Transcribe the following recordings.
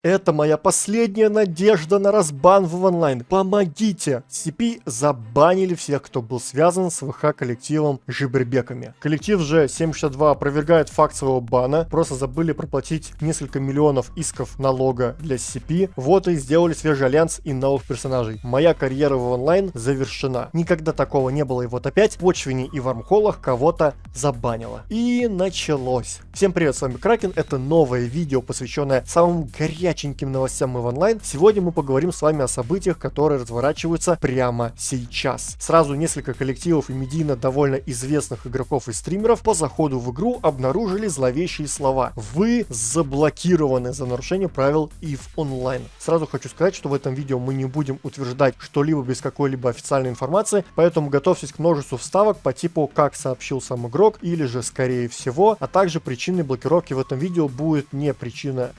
Это моя последняя надежда на разбан в онлайн. Помогите! CP забанили всех, кто был связан с ВХ-коллективом Жибербеками. Коллектив же 762 опровергает факт своего бана, просто забыли проплатить несколько миллионов исков налога для CP. Вот и сделали свежий альянс и новых персонажей. Моя карьера в онлайн завершена. Никогда такого не было, и вот опять в почвине и вармхоллах кого-то забанило. И началось. Всем привет, с вами Кракен. Это новое видео, посвященное самым горячим новостям в онлайн. Сегодня мы поговорим с вами о событиях, которые разворачиваются прямо сейчас. Сразу несколько коллективов и медийно довольно известных игроков и стримеров по заходу в игру обнаружили зловещие слова: вы заблокированы за нарушение правил EVE Online. Сразу хочу сказать, что в этом видео мы не будем утверждать что-либо без какой-либо официальной информации, поэтому готовьтесь к множеству вставок по типу «как сообщил сам игрок» или же «скорее всего», а также причиной блокировки в этом видео будет не причина,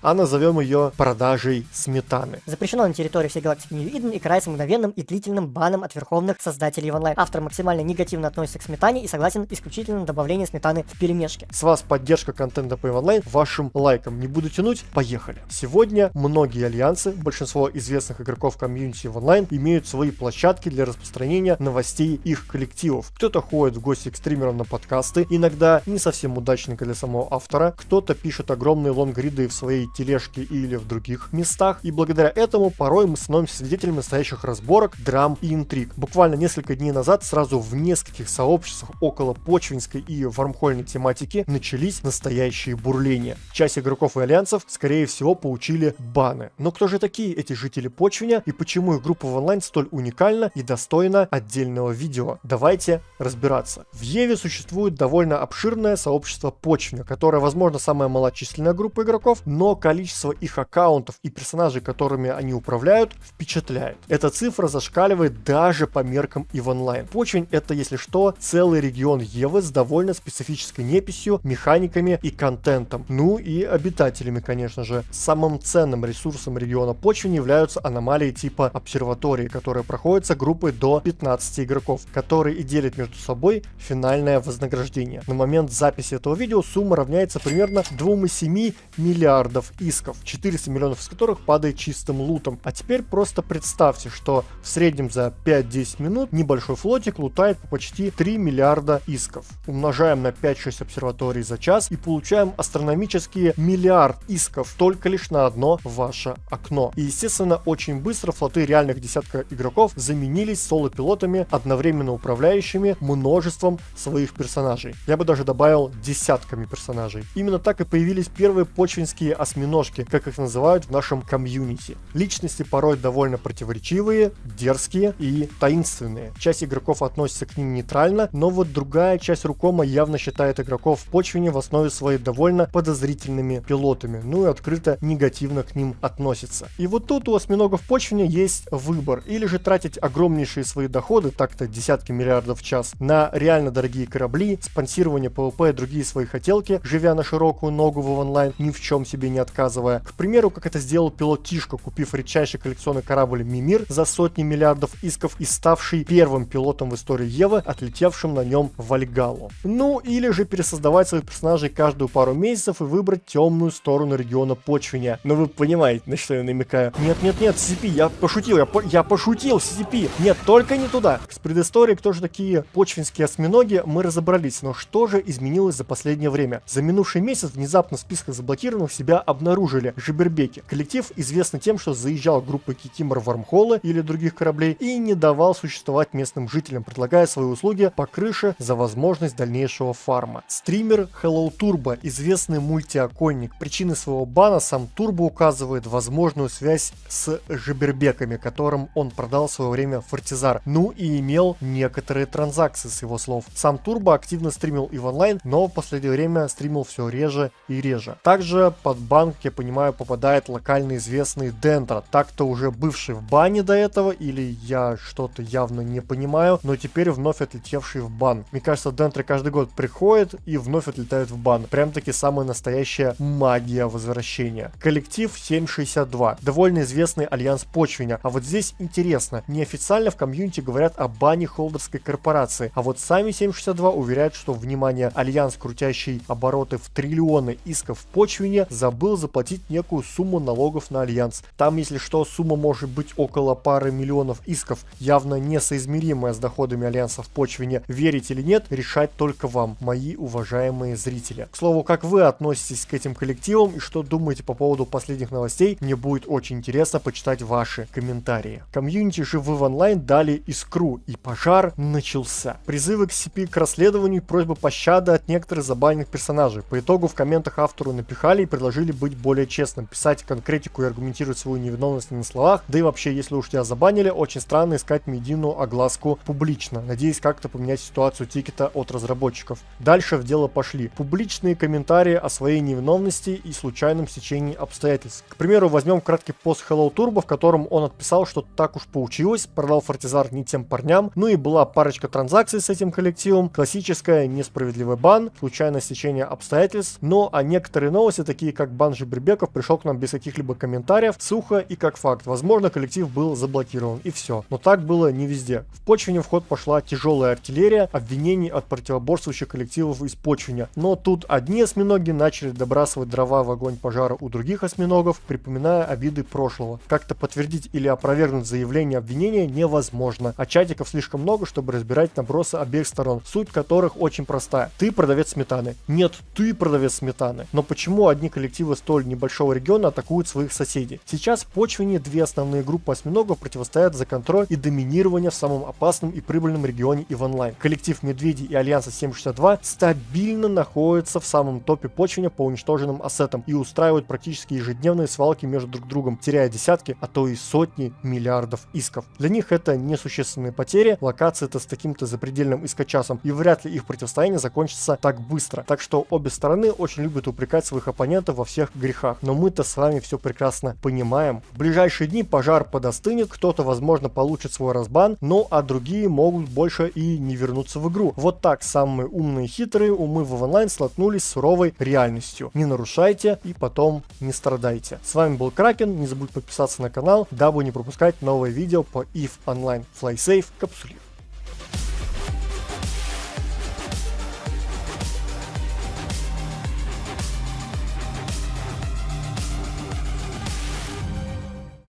а назовем ее продажей сметаны. Запрещено на территории всей галактики New Eden и карается мгновенным и длительным баном от верховных создателей в онлайн. Автор максимально негативно относится к сметане и согласен исключительно на добавление сметаны в перемешке. С вас поддержка контента по онлайн вашим лайком. Не буду тянуть, поехали. Сегодня многие альянсы, большинство известных игроков комьюнити в онлайн имеют свои площадки для распространения новостей их коллективов. Кто-то ходит в гости к стримерам на подкасты, иногда не совсем удачненько для самого автора, кто-то пишет огромные лонгриды в своей тележке или в других местах, и благодаря этому порой мы становимся свидетелями настоящих разборок, драм и интриг. Буквально несколько дней назад сразу в нескольких сообществах около почвинской и вармхольной тематики начались настоящие бурления. Часть игроков и альянсов, скорее всего, получили баны. Но кто же такие эти жители почвеня и почему их группа в онлайн столь уникальна и достойна отдельного видео? Давайте разбираться. В Еве существует довольно обширное сообщество почвеня, которое, возможно, самая малочисленная группа игроков, но количество их аккаунтов и персонажей, которыми они управляют, впечатляет. Эта цифра зашкаливает даже по меркам и в онлайн. Почвень — это, если что, целый регион Евы с довольно специфической неписью, механиками и контентом. Ну и обитателями, конечно же. Самым ценным ресурсом региона Почвень являются аномалии типа обсерватории, которые проходятся группой до 15 игроков, которые и делят между собой финальное вознаграждение. На момент записи этого видео сумма равняется примерно 2,7 миллиардов исков, 400 миллионов из которых падает чистым лутом. А теперь просто представьте, что в среднем за 5-10 минут небольшой флотик лутает по почти 3 миллиарда исков. Умножаем на 5-6 обсерваторий за час и получаем астрономические миллиард исков только лишь на одно ваше окно. И естественно, очень быстро флоты реальных десятка игроков заменились соло-пилотами, одновременно управляющими множеством своих персонажей. Я бы даже добавил десятками персонажей. Именно так и появились первые почвенские осьминожки, как их называют в нашем комьюнити. Личности порой довольно противоречивые, дерзкие и таинственные. Часть игроков относится к ним нейтрально, но вот другая часть рукома явно считает игроков в почвене в основе своей довольно подозрительными пилотами, ну и открыто негативно к ним относится. И вот тут у осьминогов почвеня есть выбор: или же тратить огромнейшие свои доходы, так-то десятки миллиардов в час, на реально дорогие корабли, спонсирование ПВП и другие свои хотелки, живя на широкую ногу в онлайн, ни в чем себе не отказывая. К примеру, как это сделал пилот Тишка, купив редчайший коллекционный корабль Мимир за сотни миллиардов исков и ставший первым пилотом в истории Евы, отлетевшим на нем в Вальгаллу. Ну или же пересоздавать своих персонажей каждую пару месяцев и выбрать темную сторону региона почвеня. Но вы понимаете, на что я намекаю. Нет, CP, я пошутил, я пошутил, CP. Нет, только не туда. С предысторией, кто же такие почвенские осьминоги, мы разобрались, но что же изменилось за последнее время? За минувший месяц внезапно в списках заблокированных себя обнаружили Жибербеки. Коллектив известный тем, что заезжал группой Кикимор в вармхоллы или других кораблей и не давал существовать местным жителям, предлагая свои услуги по крыше за возможность дальнейшего фарма. Стример Hello Turbo, известный мультиоконник. Причиной своего бана сам Турбо указывает возможную связь с Жибербеками, которым он продал в свое время Фортизар. Ну и имел некоторые транзакции, с его слов. Сам Турбо активно стримил и в онлайн, но в последнее время стримил все реже и реже. Также под бан, как я понимаю, попадает локально известный Дентро, так-то уже бывший в бане до этого, или я что-то явно не понимаю, но теперь вновь отлетевший в бан. Мне кажется, Дентро каждый год приходит и вновь отлетает в бан. Прям-таки самая настоящая магия возвращения. Коллектив 762. Довольно известный альянс почвеня. А вот здесь интересно, неофициально в комьюнити говорят о бане холдерской корпорации, а вот сами 762 уверяют, что, внимание, альянс, крутящий обороты в триллионы исков в почвене, забыл заплатить платить некую сумму налогов на Альянс. Там, если что, сумма может быть около пары миллионов исков, явно несоизмеримая с доходами Альянса в почве. Верить или нет, решать только вам, мои уважаемые зрители. К слову, как вы относитесь к этим коллективам и что думаете по поводу последних новостей, мне будет очень интересно почитать ваши комментарии. Комьюнити же в EVE Online дали искру, и пожар начался. Призывы к CP к расследованию и просьба пощады от некоторых забаненных персонажей. По итогу в комментах автору напихали и предложили быть более честным, писать конкретику и аргументировать свою невиновность не на словах, да и вообще, если уж тебя забанили, очень странно искать медийную огласку публично, надеясь как-то поменять ситуацию тикета от разработчиков. Дальше в дело пошли публичные комментарии о своей невиновности и случайном стечении обстоятельств. К примеру, возьмем краткий пост Hello Turbo, в котором он отписал, что так уж получилось, продал Фортизар не тем парням, ну и была парочка транзакций с этим коллективом, классическая несправедливый бан, случайное стечение обстоятельств, но а некоторые новости, такие как бан Жибербеков, пришел к нам без каких-либо комментариев, сухо и как факт. Возможно, коллектив был заблокирован, и все. Но так было не везде. В почвине в ход пошла тяжелая артиллерия обвинений от противоборствующих коллективов из почвиня. Но тут одни осьминоги начали добрасывать дрова в огонь пожара у других осьминогов, припоминая обиды прошлого. Как-то подтвердить или опровергнуть заявление обвинения невозможно, а чатиков слишком много, чтобы разбирать набросы обеих сторон, суть которых очень простая. Ты продавец сметаны. Нет, ты продавец сметаны. Но почему одни коллективы столь небольшого региона атакуют своих соседей? Сейчас в почвине две основные группы осьминогов противостоят за контроль и доминирование в самом опасном и прибыльном регионе EVE Online. Коллектив Медведи и Альянса 762 стабильно находятся в самом топе почвиня по уничтоженным ассетам и устраивают практически ежедневные свалки между друг другом, теряя десятки, а то и сотни миллиардов исков. Для них это несущественные потери, локации-то с таким-то запредельным искочасом, и вряд ли их противостояние закончится так быстро. Так что обе стороны очень любят упрекать своих оппонентов во всех грехах. Но мы-то с вами все прекрасно понимаем. В ближайшие дни пожар подостынет, кто-то, возможно, получит свой разбан, но а другие могут больше и не вернуться в игру. Вот так самые умные и хитрые умы в EVE Online столкнулись с суровой реальностью. Не нарушайте и потом не страдайте. С вами был Кракен, не забудь подписаться на канал, дабы не пропускать новые видео по EVE Online. Fly safe, капсулируй.